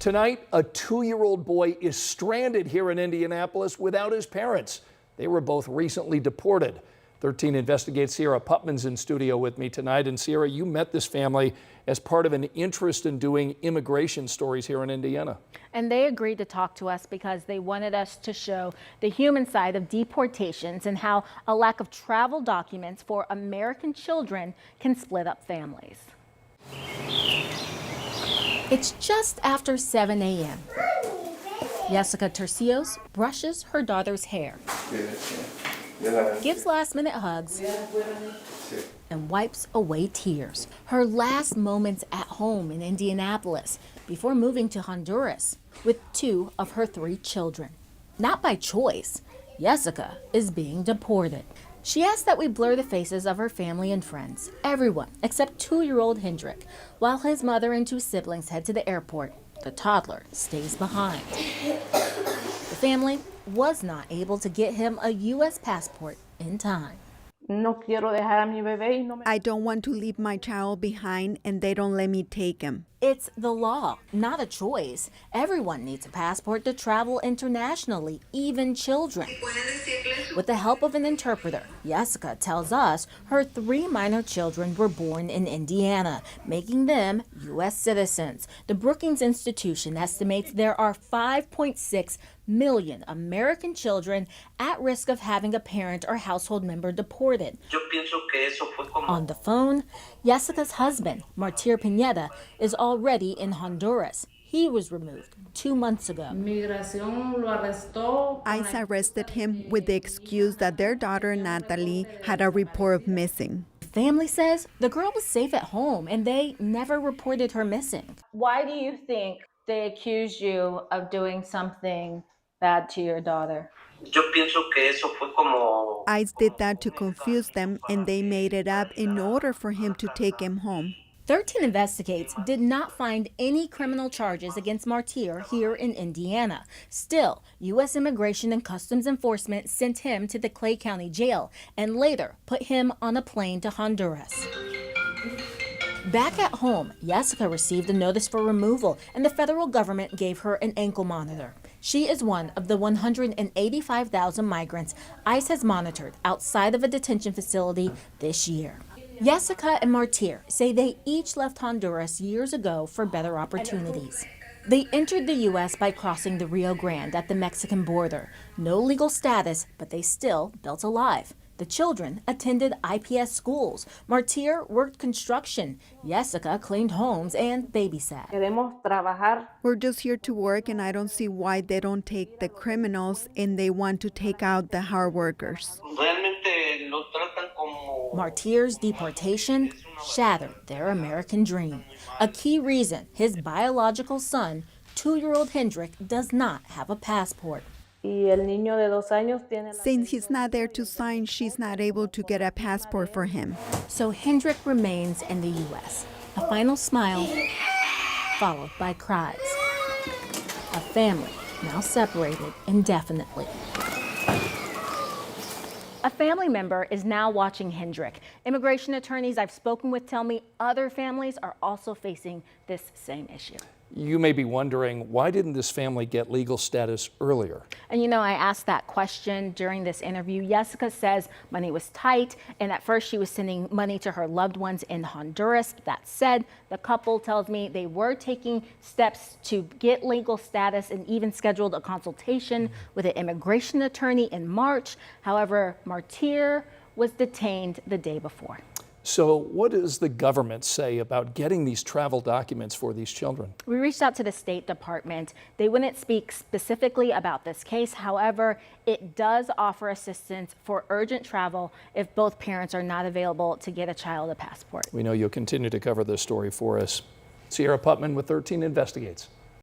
Tonight, a 2-year-old boy is stranded here in Indianapolis without his parents. They were both recently deported. 13 Investigates Sierra Putman's in studio with me tonight. And Sierra, you met this family as part of an interest in doing immigration stories here in Indiana. And they agreed to talk to us because they wanted us to show the human side of deportations and how a lack of travel documents for American children can split up families. It's just after 7 a.m. Yesica Turcios brushes her daughter's hair, gives last-minute hugs, and wipes away tears. Her last moments at home in Indianapolis before moving to Honduras with 2 of her 3 children. Not by choice, Yesica is being deported. She asked that we blur the faces of her family and friends, everyone except 2-year-old Hendrick. While his mother and 2 siblings head to the airport, the toddler stays behind. The family was not able to get him a U.S. passport in time. I don't want to leave my child behind and they don't let me take him. It's the law, not a choice. Everyone needs a passport to travel internationally, even children. With the help of an interpreter, Yesica tells us her 3 minor children were born in Indiana, making them U.S. citizens. The Brookings Institution estimates there are 5.6 million American children at risk of having a parent or household member deported. On the phone, Yesica's husband, Martir Pineda, is already in Honduras. He was removed 2 months ago. ICE arrested him with the excuse that their daughter Natalie had a report of missing. The family says the girl was safe at home and they never reported her missing. Why do you think they accused you of doing something bad to your daughter? ICE did that to confuse them and they made it up in order for him to take him home. 13 Investigates did not find any criminal charges against Martir here in Indiana. Still, U.S. Immigration and Customs Enforcement sent him to the Clay County Jail and later put him on a plane to Honduras. Back at home, Yesica received a notice for removal and the federal government gave her an ankle monitor. She is one of the 185,000 migrants ICE has monitored outside of a detention facility this year. Yesica and Martir say they each left Honduras years ago for better opportunities. They entered the U.S. by crossing the Rio Grande at the Mexican border. No legal status, but they still built a life. The children attended IPS schools. Martir worked construction. Yesica cleaned homes and babysat. We're just here to work and I don't see why they don't take the criminals and they want to take out the hard workers. Martir's deportation shattered their American dream. A key reason his biological son, 2-year-old Hendrick, does not have a passport. Since he's not there to sign, she's not able to get a passport for him. So Hendrick remains in the U.S. A final smile, followed by cries. A family now separated indefinitely. A family member is now watching Hendrick. Immigration attorneys I've spoken with tell me other families are also facing this same issue. You may be wondering, why didn't this family get legal status earlier? And you know, I asked that question during this interview. Yesica says money was tight, and at first she was sending money to her loved ones in Honduras. That said, the couple tells me they were taking steps to get legal status and even scheduled a consultation with an immigration attorney in March. However, Martir was detained the day before. So what does the government say about getting these travel documents for these children? We reached out to the State Department. They wouldn't speak specifically about this case. However, it does offer assistance for urgent travel if both parents are not available to get a child a passport. We know you'll continue to cover this story for us. Sierra Putman with 13 Investigates.